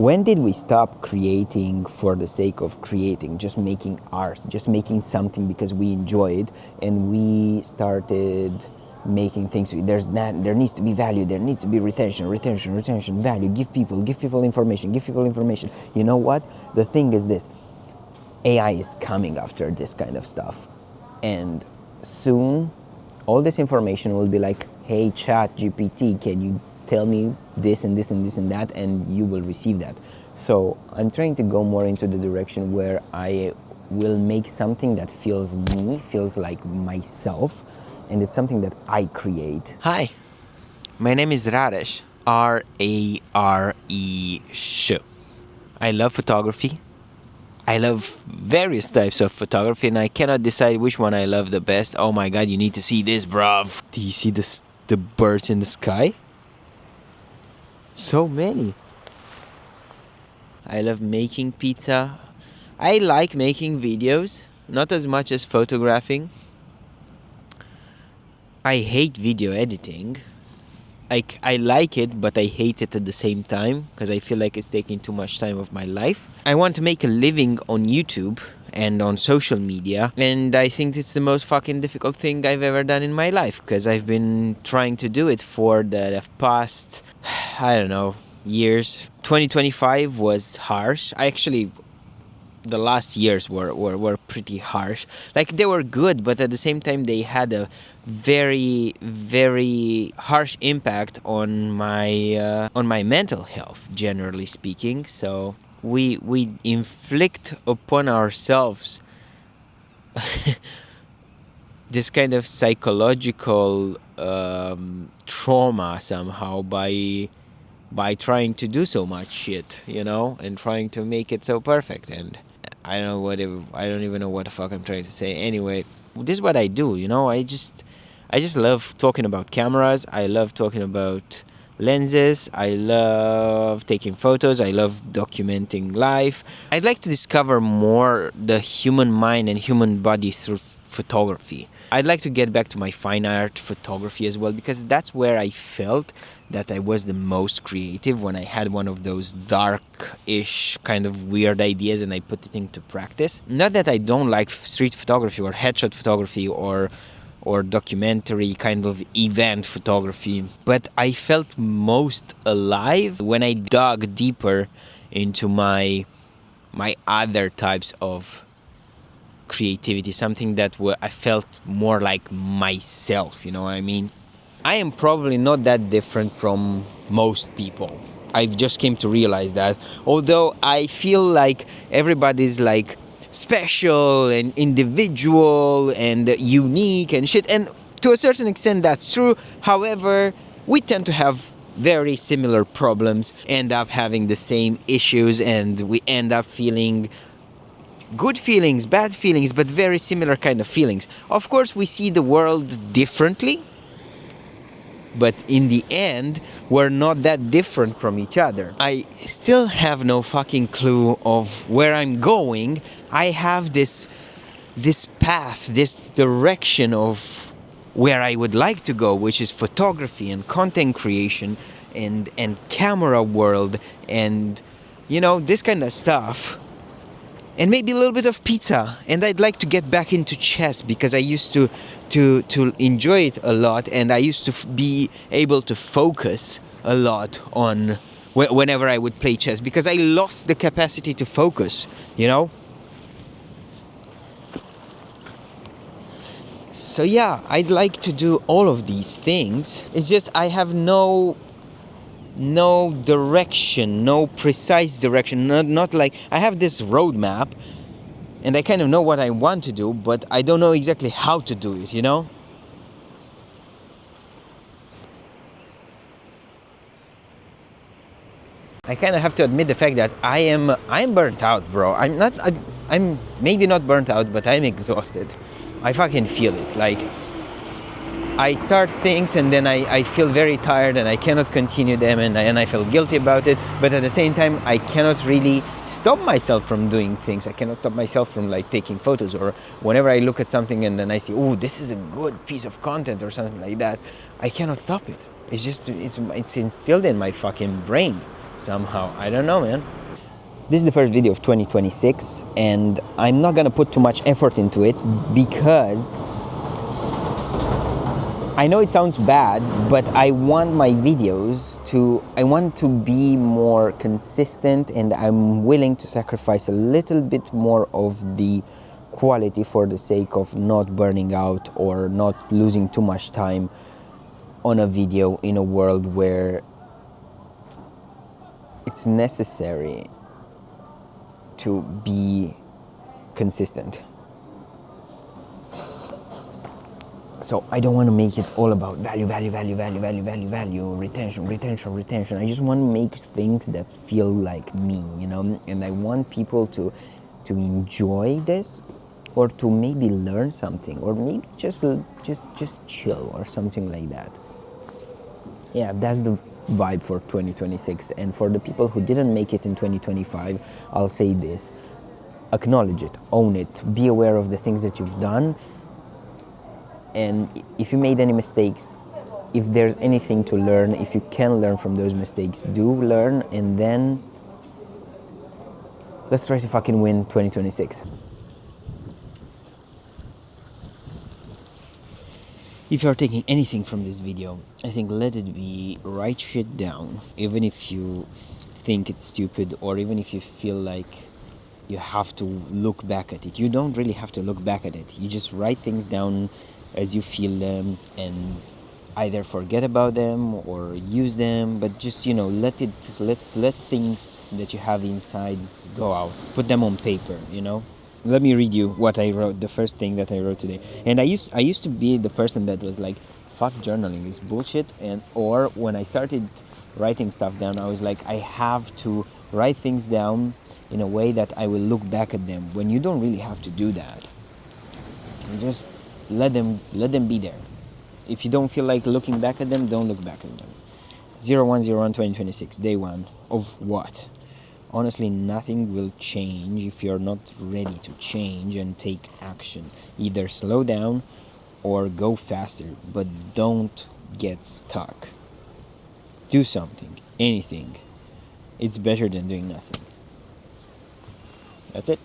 When did we stop creating for the sake of creating, just making art, just making something because we enjoy it, and we started making things? There needs to be value, there needs to be retention, value. Give people information. You know what? The thing is this: AI is coming after this kind of stuff, and soon all this information will be like, hey, chat GPT, can you tell me this and this and this and that, and you will receive that. So I'm trying to go more into the direction where I will make something that feels me, feels like myself, and it's something that I create. Hi, my name is Raresh, R-A-R-E-S-H. I love photography. I love various types of photography, and I cannot decide which one I love the best. Oh my god, you need to see this, bruv. Do you see this, the birds in the sky? So many. I love making pizza. I like making videos, not as much as photographing. I hate video editing. I like it, but I hate it at the same time because I feel like it's taking too much time of my life. I want to make a living on YouTube and on social media, and I think it's the most fucking difficult thing I've ever done in my life because I've been trying to do it for the past, I don't know, years. 2025 was harsh. The last years were pretty harsh. Like, they were good, but at the same time they had a very, very harsh impact on my mental health, generally speaking. So we inflict upon ourselves this kind of psychological trauma somehow by trying to do so much shit, and trying to make it so perfect. And I don't even know what the fuck I'm trying to say. Anyway, this is what I do, I just love talking about cameras. I love talking about lenses. I love taking photos. I love documenting life. I'd like to discover more the human mind and human body through photography. I'd like to get back to my fine art photography as well, because that's where I felt that I was the most creative, when I had one of those dark-ish kind of weird ideas and I put it into practice. Not that I don't like street photography or headshot photography or documentary kind of event photography, but I felt most alive when I dug deeper into my other types of creativity, something that I felt more like myself, you know what I mean? I am probably not that different from most people. I've just came to realize that, although I feel like everybody's like special and individual and unique and shit, and to a certain extent that's true. However, we tend to have very similar problems, end up having the same issues, and we end up feeling good feelings, bad feelings, but very similar kind of feelings. Of course, we see the world differently, but in the end, we're not that different from each other. I still have no fucking clue of where I'm going. I have this path, this direction of where I would like to go, which is photography and content creation and camera world and, this kind of stuff. And maybe a little bit of pizza. And I'd like to get back into chess, because I used to enjoy it a lot, and I used to be able to focus a lot on whenever I would play chess, because I lost the capacity to focus, So yeah, I'd like to do all of these things. It's just I have no direction, no precise direction. Not like I have this roadmap and I kind of know what I want to do, but I don't know exactly how to do it, I kind of have to admit the fact that I'm burnt out, bro. I'm maybe not burnt out, but I'm exhausted. I fucking feel it. Like, I start things and then I feel very tired and I cannot continue them, and I feel guilty about it. But at the same time, I cannot really stop myself from doing things. I cannot stop myself from like taking photos, or whenever I look at something and then I see, oh, this is a good piece of content or something like that, I cannot stop it. It's just, it's instilled in my fucking brain. somehow. I don't know, man. This is the first video of 2026, and I'm not gonna put too much effort into it because I know it sounds bad, but I want my videos I want to be more consistent, and I'm willing to sacrifice a little bit more of the quality for the sake of not burning out or not losing too much time on a video in a world where it's necessary to be consistent. So I don't want to make it all about value, retention. I just want to make things that feel like me, you know? And I want people to enjoy this, or to maybe learn something, or maybe just chill or something like that. Yeah, that's the vibe for 2026. And for the people who didn't make it in 2025, I'll say this: acknowledge it, own it, be aware of the things that you've done. And if you made any mistakes, if there's anything to learn, if you can learn from those mistakes, do learn, and then let's try to fucking win 2026. If you're taking anything from this video, I think let it be write shit down, even if you think it's stupid, or even if you feel like you have to look back at it. You don't really have to look back at it. You just write things down as you feel them, and either forget about them or use them, but just, you know, let things that you have inside go out. Put them on paper, you know. Let me read you what I wrote, the first thing that I wrote today. And I used to be the person that was like, fuck, journaling is bullshit. And or when I started writing stuff down, I was like, I have to write things down in a way that I will look back at them, when you don't really have to do that. And just let them be there. If you don't feel like looking back at them, don't look back at them. 01/01/2026, day one of what? Honestly, nothing will change if you're not ready to change and take action. Either slow down or go faster, but don't get stuck. Do something, anything. It's better than doing nothing. That's it.